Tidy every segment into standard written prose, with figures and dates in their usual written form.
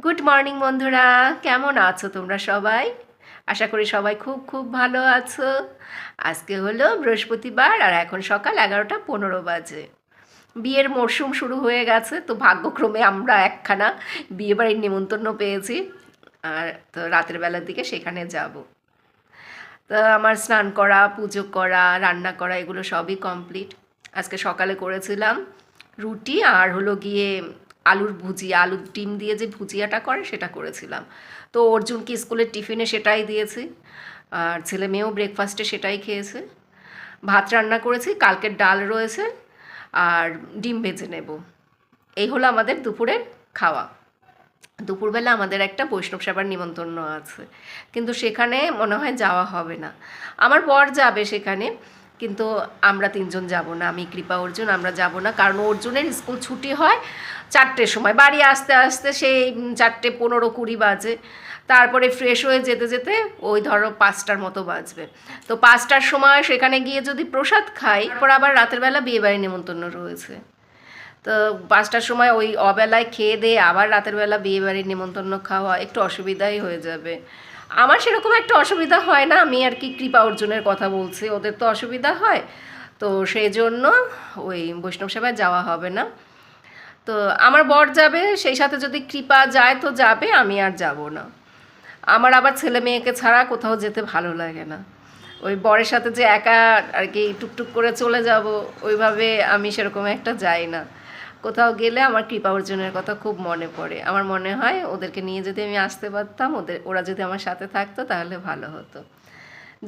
Good morning বন্ধুরা, কেমন আছো তোমরা সবাই? আশা করি সবাই খুব খুব ভালো আছো। আজকে হলো বৃহস্পতিবার আর এখন সকাল 11:15 বাজে। বিয়ের মরশুম শুরু হয়ে গেছে, তো ভাগ্যক্রমে আমরা একখানা বিয়েবাড়ির নিমন্ত্রণ পেয়েছি। আর তো রাতের বেলার দিকে সেখানে যাব। তো আমার স্নান করা, পুজো করা, রান্না করা এগুলো সবই কমপ্লিট। আজকে সকালে করেছিলাম রুটি আর হলো গিয়ে আলুর ভুজিয়া, আলুর ডিম দিয়ে যে ভুজিয়াটা করে সেটা করেছিলাম। তো অর্জুনকে স্কুলের টিফিনে সেটাই দিয়েছি, আর ছেলে মেয়েও ব্রেকফাস্টে সেটাই খেয়েছে। ভাত রান্না করেছি, কালকের ডাল রয়েছে, আর ডিম ভেজে নেব। এই হলো আমাদের দুপুরের খাওয়া। দুপুরবেলা আমাদের একটা বৈষ্ণব সেবার নিমন্ত্রণ আছে, কিন্তু সেখানে মনে হয় যাওয়া হবে না। আমার বর যাবে সেখানে, কিন্তু আমরা তিনজন যাব না, আমি, কৃপা, অর্জুন আমরা যাব না। কারণ অর্জুনের স্কুল ছুটি হয় 4টের সময়, বাড়ি আসতে আসতে সেই 4:15-20 বাজে। তারপরে ফ্রেশ হয়ে যেতে যেতে ওই ধরো 5টার মতো বাজবে। তো 5টার সময় সেখানে গিয়ে যদি প্রসাদ খাই, তারপর আবার রাতের বেলা বিয়েবাড়ি নিমন্ত্রণ রয়েছে। তো 5টার সময় ওই অবেলায় খেয়ে দিয়ে আবার রাতের বেলা বিয়েবাড়ির নিমন্ত্রণ খাওয়া একটু অসুবিধাই হয়ে যাবে। আমার সেরকম একটা অসুবিধা হয় না, আমি আর কি কৃপা অর্জুনের কথা বলছি, ওদের তো অসুবিধা হয়। তো সেই জন্য ওই বৈষ্ণব সেবায় যাওয়া হবে না। তো আমার বর যাবে, সেই সাথে যদি কৃপা যায় তো যাবে, আমি আর যাব না। আমার আবার ছেলে মেয়েকে ছাড়া কোথাও যেতে ভালো লাগে না। ওই বরের সাথে যে একা আর কি টুকটুক করে চলে যাব, ওইভাবে আমি সেরকম একটা যাই না। কোথাও গেলে আমার কৃপা অর্জুনের কথা খুব মনে পড়ে। আমার মনে হয় ওদেরকে নিয়ে যদি আমি আসতে পারতাম, ওরা যদি আমার সাথে থাকতো তাহলে ভালো হতো।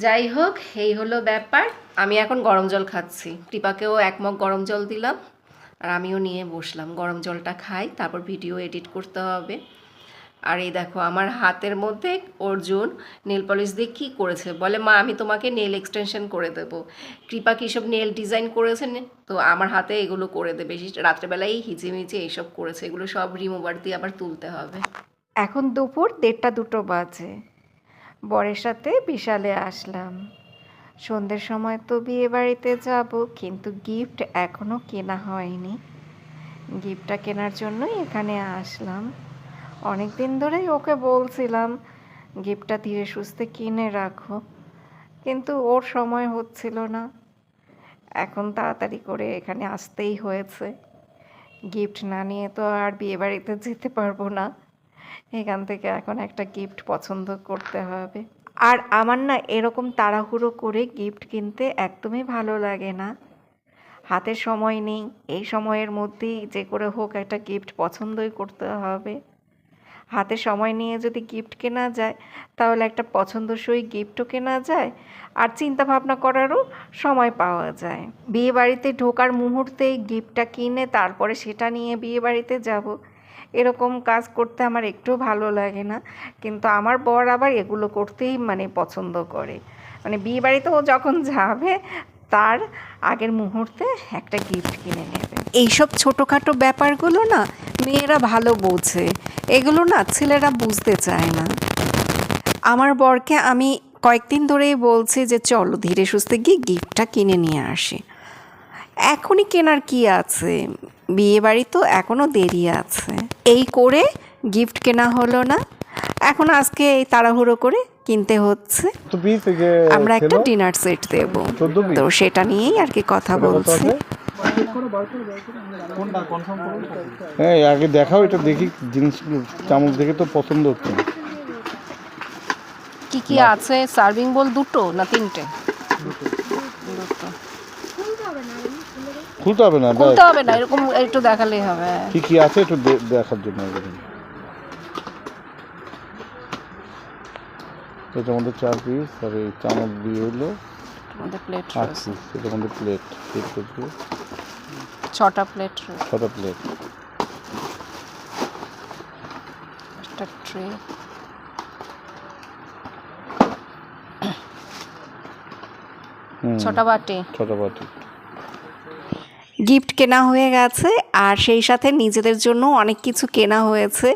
যাই হোক, এই হলো ব্যাপার। আমি এখন গরম জল খাচ্ছি, কৃপাকেও 1 মগ গরম জল দিলাম, আর আমিও নিয়ে বসলাম। গরম জলটা খাই, তারপর ভিডিও এডিট করতে হবে। আর এই দেখো আমার হাতের মধ্যে অর্জুন নেল পলিশ দিয়ে কী করেছে, বলে মা আমি তোমাকে নেল এক্সটেনশন করে দেবো। কৃপা কী সব নেল ডিজাইন করেছে, তো আমার হাতে এগুলো করে দেবে। রাত্রেবেলায় হিজিমিজি এইসব করেছে, এগুলো সব রিমুভার দিয়ে আবার তুলতে হবে। এখন দুপুর 1:30-2 বাজে। বরের সাথে বিশালে আসলাম। সন্ধ্যের সময় তো বিয়ে বাড়িতে যাব, কিন্তু গিফট এখনও কেনা হয়নি। গিফটটা কেনার জন্যই এখানে আসলাম। অনেক দিন ধরেই ওকে বলছিলাম গিফটটা ধীরে সুস্থে কিনে রাখো, কিন্তু ওর সময় হচ্ছিল না। এখন তাড়াতাড়ি করে এখানে আসতেই হয়েছে। গিফট না নিয়ে তো আর বিয়েবাড়িতে যেতে পারবো না। এখান থেকে এখন একটা গিফট পছন্দ করতে হবে। আর আমার না এরকম তাড়াহুড়ো করে গিফট কিনতে একদমই ভালো লাগে না। হাতে সময় নেই, এই সময়ের মধ্যেই যে করে হোক একটা গিফট পছন্দই করতে হবে। হাতে সময় নিয়ে যদি গিফট কেনা যায়, তাহলে একটা পছন্দসই গিফটও কেনা যায়, আর চিন্তা ভাবনা করারও সময় পাওয়া যায়। বিয়ে বাড়িতে ঢোকার মুহূর্তেই গিফটটা কিনে তারপরে সেটা নিয়ে বিয়ে বাড়িতে যাব, এরকম কাজ করতে আমার একটু ভালো লাগে না। কিন্তু আমার বর আবার এগুলো করতেই পছন্দ করে। বিয়ে বাড়িতেও যখন যাবে তার আগের মুহূর্তে একটা গিফট কিনে নেবে। এইসব ছোটোখাটো ব্যাপারগুলো না মেয়েরা ভালো বোঝে, এগুলো না ছেলেরা বুঝতে চায় না। আমার বরকে আমি কয়েকদিন ধরেই বলছি যে চলো ধীরে সুস্থে গিয়ে গিফটটা কিনে নিয়ে আসি। এখনই কেনার কি আছে, বিয়ে বাড়ি তো এখনও দেরি আছে। এই করে গিফট কেনা হলো না, এখন আজকে এই তাড়াহুড়ো করে কিনতে হচ্ছে। আমরা একটা ডিনার সেট দেব, তো সেটা নিয়েই আর কি কথা বলছি। হ্যাঁ আগে দেখাও, এটা দেখি জিনিসগুলো, চামচ দেখে তো পছন্দ হচ্ছে না। কি কি আছে? সার্ভিং বোল 2টো না 3টে? খুলতে হবে না, খুলতে হবে না, এরকম একটু দেখালেই হবে। কি কি আছে একটু দেখার জন্য। এটার মধ্যে 4 পিস, আর এই চামচ দিয়ে হলো আমাদের প্লেট 8 পিস। এটার মধ্যে প্লেট 6টা প্লেট, 6টা প্লেট, একটা ট্রে, ছটা বাটি। গিফট কেনা হয়ে গেছে, আর সেই সাথে নিজেদের জন্য অনেক কিছু কেনা হয়েছে।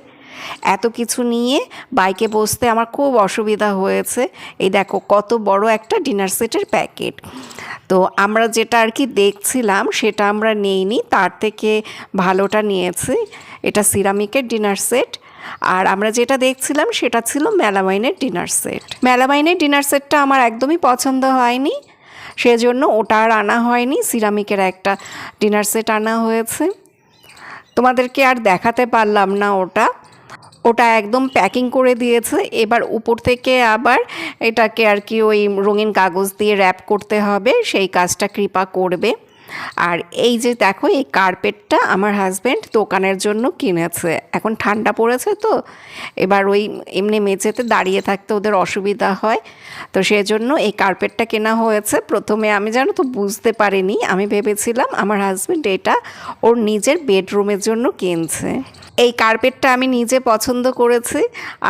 এত কিছু নিয়ে বাইকে বসতে আমার খুব অসুবিধা হয়েছে। এই দেখো কত বড় একটা ডিনার সেটের প্যাকেট। তো আমরা যেটা আর কি দেখছিলাম সেটা আমরা নেইনি, তার থেকে ভালোটা নিয়েছি। এটা সিরামিকের ডিনার সেট, আর আমরা যেটা দেখছিলাম সেটা ছিল মেলামাইনের ডিনার সেট। মেলামাইনের ডিনার সেটটা আমার একদমই পছন্দ হয়নি, সেজন্য ওটা আর আনা হয়নি। সিরামিকের একটা ডিনার সেট আনা হয়েছে। তোমাদেরকে আর দেখাতে পারলাম না ওটা একদম প্যাকিং করে দিয়েছে। এবার উপর থেকে আবার এটাকে আর কি ওই রঙিন কাগজ দিয়ে র্যাপ করতে হবে, সেই কাজটা কৃপা করবে। আর এই যে দেখো, এই কার্পেটটা আমার হাজব্যান্ড দোকানের জন্য কিনেছে। এখন ঠান্ডা পড়েছে তো, এবার ওই এমনি মেঝেতে দাঁড়িয়ে থাকতে ওদের অসুবিধা হয়, তো সেজন্য এই কার্পেটটা কেনা হয়েছে। প্রথমে আমি জানো তো বুঝতে পারিনি, আমি ভেবেছিলাম আমার হাজব্যান্ড এটা ওর নিজের বেডরুমের জন্য কিনছে। এই কার্পেটটা আমি নিজে পছন্দ করেছি,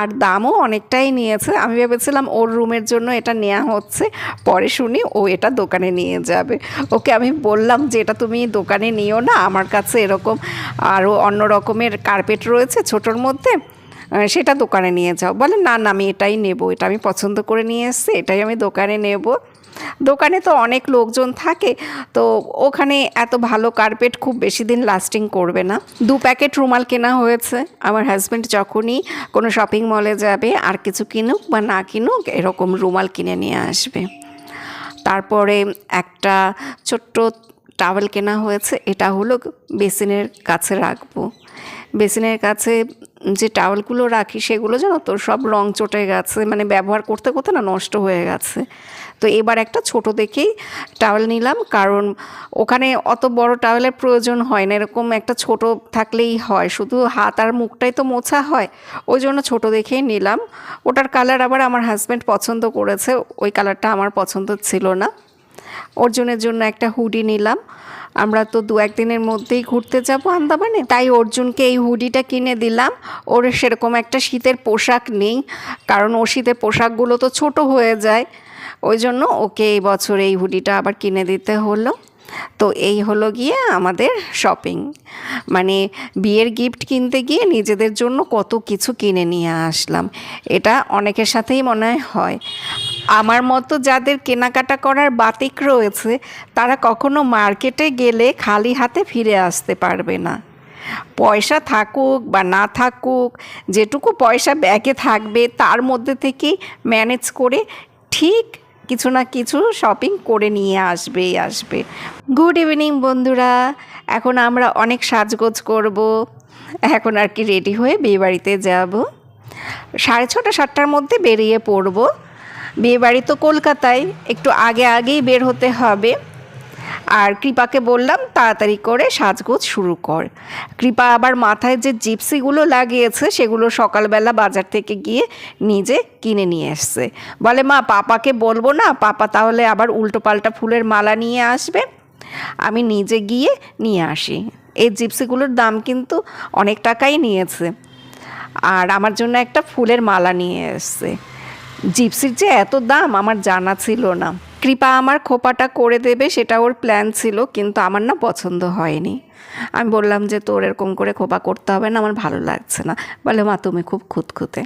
আর দামও অনেকটাই নিয়েছে। আমি ভেবেছিলাম ওর রুমের জন্য এটা নেওয়া হচ্ছে, পরে শুনি ও এটা দোকানে নিয়ে যাবে। ওকে আমি বললাম যে এটা তুমি দোকানে নিও না, আমার কাছে এরকম আরও অন্য রকমের কার্পেট রয়েছে ছোটোর মধ্যে, সেটা দোকানে নিয়ে যাও। বলে না না, আমি এটাই নেব, এটা আমি পছন্দ করে নিয়ে এসেছি, এটাই আমি দোকানে নেব। দোকানে তো অনেক লোকজন থাকে, তো ওখানে এত ভালো কার্পেট খুব বেশি দিন লাস্টিং করবে না। 2 প্যাকেট রুমাল কেনা হয়েছে। আমার হাজব্যান্ড যখনই কোনো শপিং মলে যাবে, আর কিছু কিনুক বা না কিনুক, এরকম রুমাল কিনে নিয়ে আসবে। তারপরে একটা ছোট্ট টাওয়েল কেনা হয়েছে, এটা হলো বেসিনের কাছে রাখবো। বেসিনের কাছে যে টাওয়েলগুলো রাখি সেগুলো জানো তো সব রং চটে গেছে, মানে ব্যবহার করতে করতে না নষ্ট হয়ে গেছে। তো এবার একটা ছোট দেখেই টাওয়েল নিলাম, কারণ ওখানে অত বড় টাওয়েলের প্রয়োজন হয় না, এরকম একটা ছোট থাকলেই হয়, শুধু হাত আর মুখটাই তো মোছা হয়, ওই জন্য ছোট দেখেই নিলাম। ওটার কালার আবার আমার হাজব্যান্ড পছন্দ করেছে, ওই কালারটা আমার পছন্দ ছিল না। অর্জুনের জন্য একটা হুডি নিলাম। আমরা তো 2-1 দিনের মধ্যেই ঘুরতে যাব আন্দামানে, তাই অর্জুনকে এই হুডিটা কিনে দিলাম। ওর সেরকম একটা শীতের পোশাক নেই, কারণ ওর শীতের পোশাকগুলো তো ছোট হয়ে যায়, ওই জন্য ওকে এই বছর এই হুডিটা আবার কিনে দিতে হলো। তো এই হলো গিয়ে আমাদের শপিং, মানে বিয়ের গিফট কিনতে গিয়ে নিজেদের জন্য কত কিছু কিনে নিয়ে আসলাম। এটা অনেকের সাথেই মনে হয়। আমার মতো যাদের কেনাকাটা করার বাতিক রয়েছে, তারা কখনো মার্কেটে গেলে খালি হাতে ফিরে আসতে পারবে না। পয়সা থাকুক বা না থাকুক, যেটুকু পয়সা ব্যাগে থাকবে তার মধ্যে থেকেই ম্যানেজ করে ঠিক কিছু না কিছু শপিং করে নিয়ে আসবে। গুড ইভিনিং বন্ধুরা, এখন আমরা অনেক সাজগোজ করব। এখন আর কি রেডি হয়ে বিয়েবাড়িতে যাব। 6:30 7টার মধ্যে বেরিয়ে পড়ব। বিয়েবাড়ি তো কলকাতায়, একটু আগেই বের হতে হবে। আর কৃপাকে বললাম তাড়াতাড়ি করে সাজগোজ শুরু কর। কৃপা আবার মাথায় যে জিপসিগুলো লাগিয়েছে সেগুলো সকালবেলা বাজার থেকে গিয়ে নিজে কিনে নিয়ে এসছে। বলে মা, পাপাকে বলবো না, পাপা তাহলে আবার উল্টোপাল্টা ফুলের মালা নিয়ে আসবে, আমি নিজে গিয়ে নিয়ে আসি। এই জিপসিগুলোর দাম কিন্তু অনেক টাকাই নিয়েছে, আর আমার জন্য একটা ফুলের মালা নিয়ে এসছে। জিপসির যে এত দাম আমার জানা ছিল না। কৃপা আমার খোপাটা করে দেবে সেটা ওর প্ল্যান ছিল, কিন্তু আমার না পছন্দ হয়নি। আমি বললাম যে তোর এরকম করে খোপা করতে হবে না, আমার ভালো লাগছে না। বলে মা তুমি খুব খুঁতখুঁতে।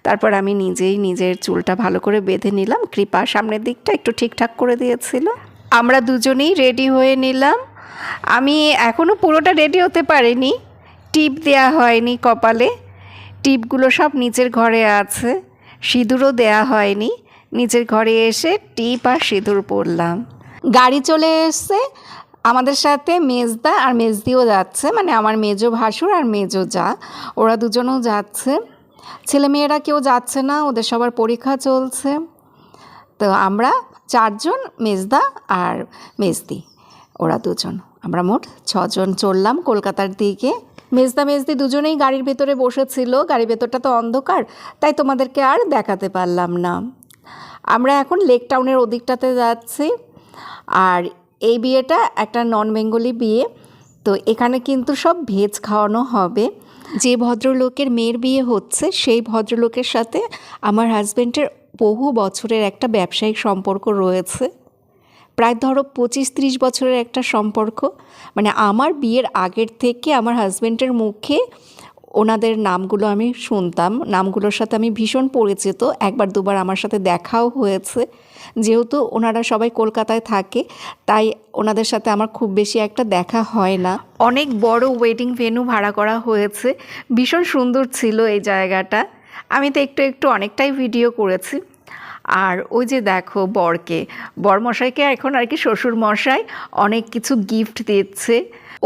তারপর আমি নিজেই নিজের চুলটা ভালো করে বেঁধে নিলাম। কৃপা সামনের দিকটা একটু ঠিকঠাক করে দিয়েছিল। আমরা দুজনেই রেডি হয়ে নিলাম। আমি এখনও পুরোটা রেডি হতে পারিনি, টিপ দেয়া হয়নি কপালে, টিপগুলো সব নিচের ঘরে আছে, সিঁদুরও দেয়া হয়নি। নিচের ঘরে এসে টিপ আর সিঁদুর পরলাম। গাড়ি চলে এসছে, আমাদের সাথে মেজদা আর মেজদিও যাচ্ছে, মানে আমার মেজো ভাসুর আর মেজো যা, ওরা দুজনেও যাচ্ছে। ছেলেমেয়েরা কেউ যাচ্ছে না, ওদের সবার পরীক্ষা চলছে। তো আমরা 4 জন, মেজদা আর মেজদি, ওরা 2 জন, আমরা মোট 6 জন চললাম কলকাতার দিকে। মেজদা মেজদি দুজনেই গাড়ির ভেতরে বসেছিল, গাড়ির ভেতরটা তো অন্ধকার, তাই তোমাদেরকে আর দেখাতে পারলাম না। আমরা এখন লেক টাউনের ওদিকটাতে যাচ্ছি। আর এই বিয়েটা একটা নন বেঙ্গলি বিয়ে, তো এখানে কিন্তু সব ভেজ খাওয়ানো হবে। যে ভদ্রলোকের মেয়ের বিয়ে হচ্ছে সেই ভদ্রলোকের সাথে আমার হাজব্যান্ডের বহু বছরের একটা ব্যবসায়িক সম্পর্ক রয়েছে, প্রায় ধরো 25-30 বছরের একটা সম্পর্ক। মানে আমার বিয়ের আগের থেকে আমার হাজব্যান্ডের মুখে ওনাদের নামগুলো আমি শুনতাম, নামগুলোর সাথে আমি ভীষণ পরিচিত, 1-2বার আমার সাথে দেখাও হয়েছে। যেহেতু ওনারা সবাই কলকাতায় থাকে তাই ওনাদের সাথে আমার খুব বেশি একটা দেখা হয় না। অনেক বড় ওয়েডিং ভেন্যু ভাড়া করা হয়েছে, ভীষণ সুন্দর ছিল এই জায়গাটা। আমি তো একটু অনেকটাই ভিডিও করেছি। আর ওই যে দেখো বরমশাইকে এখন আর কি শ্বশুর মশাই অনেক কিছু গিফট দিচ্ছে।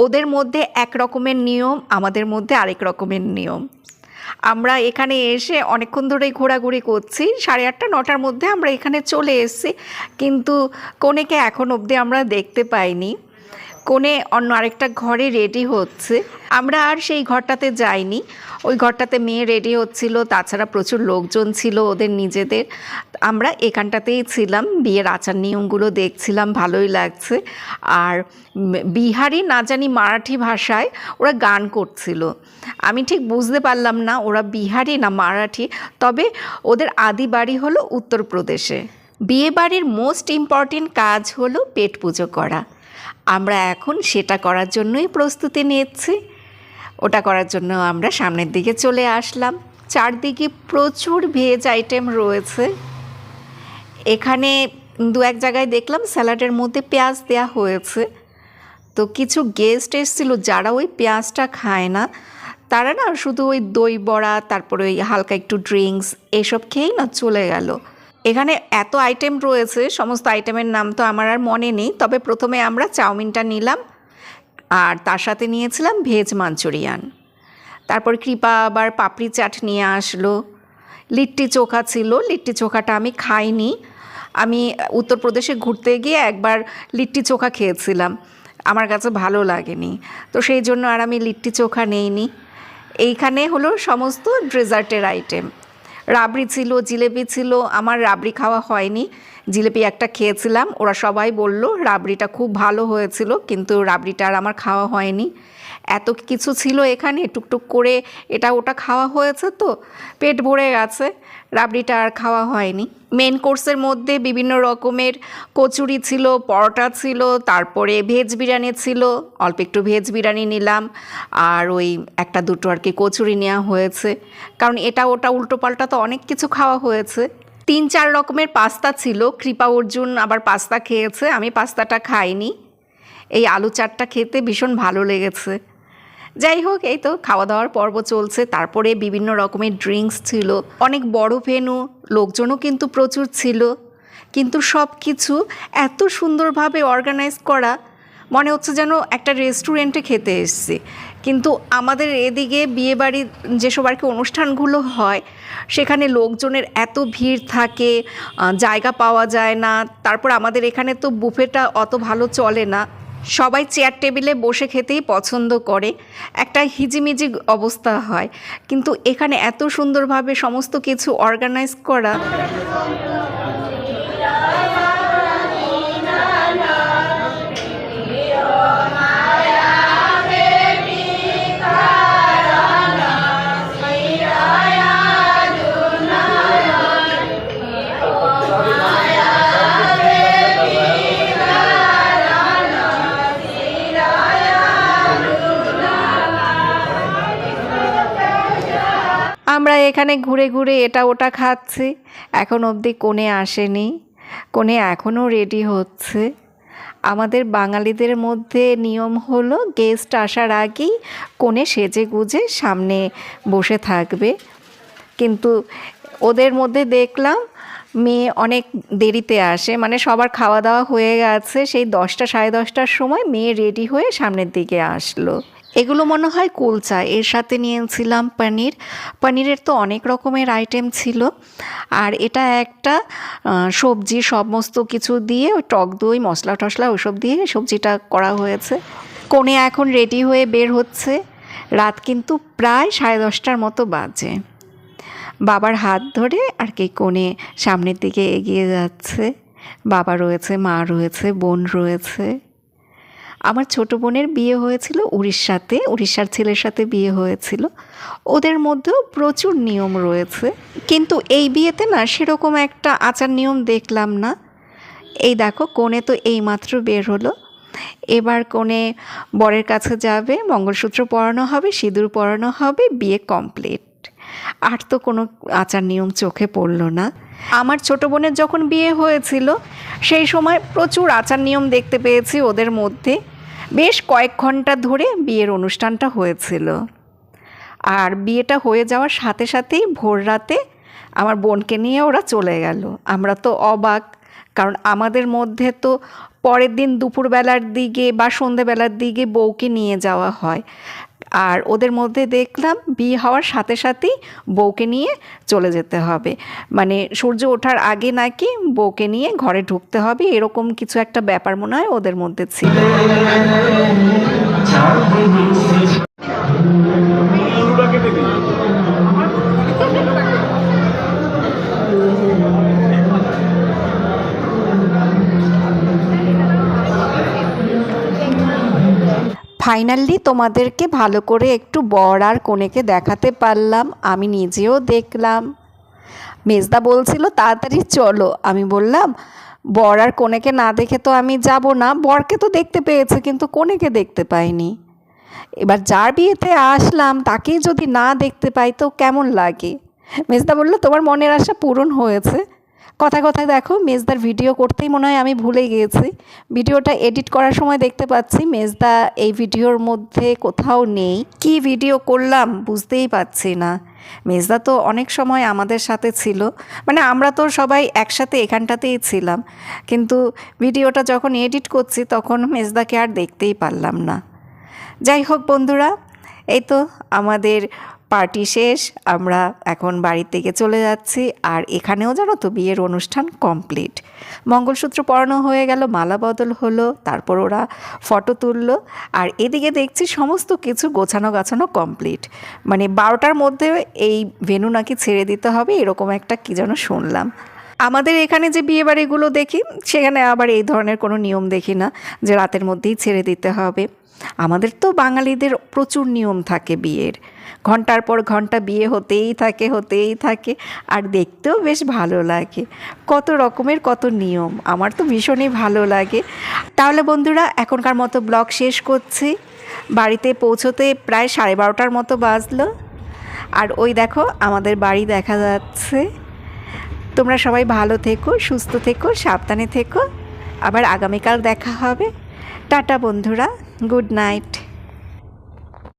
ওদের মধ্যে এক রকমের নিয়ম, আমাদের মধ্যে আরেক রকমের নিয়ম। আমরা এখানে এসে অনেকক্ষণ ধরেই ঘোরাঘুরি করছি, 8:30 9টার মধ্যে আমরা এখানে চলে এসেছি, কিন্তু কনেকে এখন অবধি আমরা দেখতে পাইনি। কোণে অন্য আরেকটা ঘরে রেডি হচ্ছে, আমরা আর সেই ঘরটাতে যাইনি। ওই ঘরটাতে মেয়ে রেডি হচ্ছিল, তাছাড়া প্রচুর লোকজন ছিল ওদের নিজেদের। আমরা এখানটাতেই ছিলাম, বিয়ের আচার নিয়মগুলো দেখছিলাম, ভালোই লাগছে। আর বিহারি না জানি মারাঠি ভাষায় ওরা গান করছিল, আমি ঠিক বুঝতে পারলাম না ওরা বিহারি না মারাঠি, তবে ওদের আদি বাড়ি হলো উত্তরপ্রদেশে। বিয়ে বাড়ির মোস্ট ইম্পর্টেন্ট কাজ হলো পেট পুজো করা। আমরা এখন সেটা করার জন্যই প্রস্তুতি নিচ্ছি। ওটা করার জন্য আমরা সামনের দিকে চলে আসলাম। চারদিকে প্রচুর ভেজ আইটেম রয়েছে। এখানে 2-1 জায়গায় দেখলাম স্যালাডের মধ্যে পেঁয়াজ দেওয়া হয়েছে। তো কিছু গেস্ট এসেছিলো যারা ওই পেঁয়াজটা খায় না, তারা না শুধু ওই দই বড়া, তারপরে ওই হালকা একটু ড্রিঙ্কস এসব খেয়েই না চলে গেল। এখানে এত আইটেম রয়েছে, সমস্ত আইটেমের নাম তো আমার আর মনে নেই, তবে প্রথমে আমরা চাউমিনটা নিলাম আর তার সাথে নিয়েছিলাম ভেজ মাঞ্চুরিয়ান। তারপর কৃপা আবার পাপড়ি চাট নিয়ে আসলো। লিট্টি চোখা ছিল, লিট্টি চোখাটা আমি খাইনি। আমি উত্তরপ্রদেশে ঘুরতে গিয়ে একবার লিট্টি চোখা খেয়েছিলাম, আমার কাছে ভালো লাগেনি, তো সেই জন্য আর আমি লিট্টি চোখা নেইনি। এইখানে হলো সমস্ত ডেজার্টের আইটেম। রাবড়ি ছিল, জিলেপি ছিল, আমার রাবড়ি খাওয়া হয়নি, জিলেপি একটা খেয়েছিলাম। ওরা সবাই বলল রাবড়িটা খুব ভালো হয়েছিল, কিন্তু রাবড়িটা আর আমার খাওয়া হয়নি। এত কিছু ছিল এখানে, টুকটুক করে এটা ওটা খাওয়া হয়েছে, তো পেট ভরে গেছে, রাবড়িটা আর খাওয়া হয়নি। মেন কোর্সের মধ্যে বিভিন্ন রকমের কচুরি ছিল, পরোটা ছিল, তারপরে ভেজ বিরিয়ানি ছিল, অল্প একটু ভেজ বিরিয়ানি নিলাম, আর ওই 1-2 আর কি কচুরি নেওয়া হয়েছে, কারণ এটা ওটা উল্টোপাল্টা তো অনেক কিছু খাওয়া হয়েছে। 3-4 রকমের পাস্তা ছিল, কৃপা অর্জুন আবার পাস্তা খেয়েছে, আমি পাস্তাটা খাইনি। এই আলু চাটটা খেতে ভীষণ ভালো লেগেছে। যাই হোক, এই তো খাওয়া দাওয়ার পর্ব চলছে। তারপরে বিভিন্ন রকমের ড্রিঙ্কস ছিল, অনেক বড় ভেন্যু, লোকজনও কিন্তু প্রচুর ছিল, কিন্তু সব কিছু এত সুন্দরভাবে অর্গানাইজ করা, মনে হচ্ছে যেন একটা রেস্টুরেন্টে খেতে এসেছি। কিন্তু আমাদের এদিকে বিয়েবাড়ির যেসব আর কি অনুষ্ঠানগুলো হয়, সেখানে লোকজনের এত ভিড় থাকে, জায়গা পাওয়া যায় না। তারপর আমাদের এখানে তো বুফেটা অত ভালো চলে না, সবাই চেয়ার টেবিলে বসে খেতেই পছন্দ করে, একটা হিজিমিজি অবস্থা হয়। কিন্তু এখানে এত সুন্দরভাবে সমস্ত কিছু অর্গানাইজ করা। আমরা এখানে ঘুরে ঘুরে এটা ওটা খাচ্ছি, এখন অবধি কোণে আসেনি, কোণে এখনও রেডি হচ্ছে। আমাদের বাঙালিদের মধ্যে নিয়ম হলো গেস্ট আসার আগেই কোণে সেজে গুজে সামনে বসে থাকবে, কিন্তু ওদের মধ্যে দেখলাম মেয়ে অনেক দেরিতে আসে, মানে সবার খাওয়া দাওয়া হয়ে গেছে, সেই 10টা 10:30টার সময় মেয়ে রেডি হয়ে সামনের দিকে আসলো। এগুলো মনে হয় কুলচা, এর সাথে নিয়েছিলাম পনিরের তো অনেক রকমের আইটেম ছিল, আর এটা একটা সবজি সমস্ত কিছু দিয়ে ওই টক দই মশলা টশলা ওইসব দিয়ে সবজিটা করা হয়েছে। কোণে এখন রেডি হয়ে বের হচ্ছে, রাত কিন্তু প্রায় 10:30টার মতো বাজে। বাবার হাত ধরে আর কি কোণে সামনের দিকে এগিয়ে যাচ্ছে। বাবা রয়েছে, মা রয়েছে, বোন রয়েছে। আমার ছোট বোনের বিয়ে হয়েছিল উড়িষ্যাতে, উড়িষ্যার ছেলের সাথে বিয়ে হয়েছিল, ওদের মধ্যেও প্রচুর নিয়ম রয়েছে, কিন্তু এই বিয়েতে না সেরকম একটা আচার নিয়ম দেখলাম না। এই দেখো কোণে তো এইমাত্র বের হলো, এবার কোণে বরের কাছে যাবে, মঙ্গলসূত্র পরানো হবে, সিঁদুর পরানো হবে, বিয়ে কমপ্লিট। আর তো কোনো আচার নিয়ম চোখে পড়লো না। আমার ছোটো বোনের যখন বিয়ে হয়েছিল সেই সময় প্রচুর আচার নিয়ম দেখতে পেয়েছি ওদের মধ্যে। বেশ কয়েক ঘন্টা ধরে বিয়ের অনুষ্ঠানটা হয়েছিল। আর বিয়েটা হয়ে যাওয়ার সাথে সাথেই ভোর রাতে আমার বোনকে নিয়ে ওরা চলে গেল। আমরা তো অবাক, কারণ আমাদের মধ্যে তো পরের দিন দুপুরবেলার দিকে বা সন্ধেবেলার দিকে বউকে নিয়ে যাওয়া হয়, আর ওদের মধ্যে দেখলাম বিয়ে হওয়ার সাথে সাথেই বউকে নিয়ে চলে যেতে হবে, মানে সূর্য ওঠার আগে নাকি বউকে নিয়ে ঘরে ঢুকতে হবে, এরকম কিছু একটা ব্যাপার মনে হয় ওদের মধ্যে ছিল। ফাইনালি তোমাদেরকে ভালো করে একটু বর আর কনেকে দেখাতে পারলাম, আমি নিজেও দেখলাম। মেজদা বলছিল তাড়াতাড়ি চলো, আমি বললাম বর আর কনেকে না দেখে তো আমি যাব না, বরকে তো দেখতে পেয়েছে কিন্তু কনেকে দেখতে পাইনি। এবার যার বিয়েতে আসলাম তাকেই যদি না দেখতে পাই তো কেমন লাগে। মেজদা বলল তোমার মনের আশা পূরণ হয়েছে। কথায় কথায় দেখো মেজদার ভিডিও করতেই মনে হয় আমি ভুলে গিয়েছি। ভিডিওটা এডিট করার সময় দেখতে পাচ্ছি মেজদা এই ভিডিওর মধ্যে কোথাও নেই। কি ভিডিও করলাম বুঝতেই পারছি না। মেজদা তো অনেক সময় আমাদের সাথে ছিল, মানে আমরা তো সবাই একসাথে এখানটাতেই ছিলাম, কিন্তু ভিডিওটা যখন এডিট করছি তখন মেজদাকে আর দেখতেই পারলাম না। যাই হোক বন্ধুরা, এই তো আমাদের পার্টি শেষ, আমরা এখন বাড়ির থেকে চলে যাচ্ছি। আর এখানেও জানো তো বিয়ের অনুষ্ঠান কমপ্লিট, মঙ্গলসূত্র পরানো হয়ে গেল, মালা বদল হলো, তারপর ওরা ফটো তুললো, আর এদিকে দেখছি সমস্ত কিছু গোছানো গাছানো কমপ্লিট। মানে 12টার মধ্যে এই ভেন্যু নাকি ছেড়ে দিতে হবে, এরকম একটা কী যেন শুনলাম। আমাদের এখানে যে বিয়েবাড়িগুলো দেখি সেখানে আবার এই ধরনের কোনো নিয়ম দেখি না যে রাতের মধ্যেই ছেড়ে দিতে হবে। আমাদের তো বাঙালিদের প্রচুর নিয়ম থাকে বিয়ের, ঘন্টার পর ঘন্টা বিয়ে হতেই থাকে, আর দেখতেও বেশ ভালো লাগে, কত রকমের কত নিয়ম, আমার তো ভীষণই ভালো লাগে। তাহলে বন্ধুরা এখনকার মতো ব্লগ শেষ করছি। বাড়িতে পৌঁছোতে প্রায় 12:30 মতো বাজলো, আর ওই দেখো আমাদের বাড়ি দেখা যাচ্ছে। তোমরা সবাই ভালো থেকো, সুস্থ থেকো, সাবধানে থেকো, আবার আগামীকাল দেখা হবে। টাটা বন্ধুরা, গুড নাইট।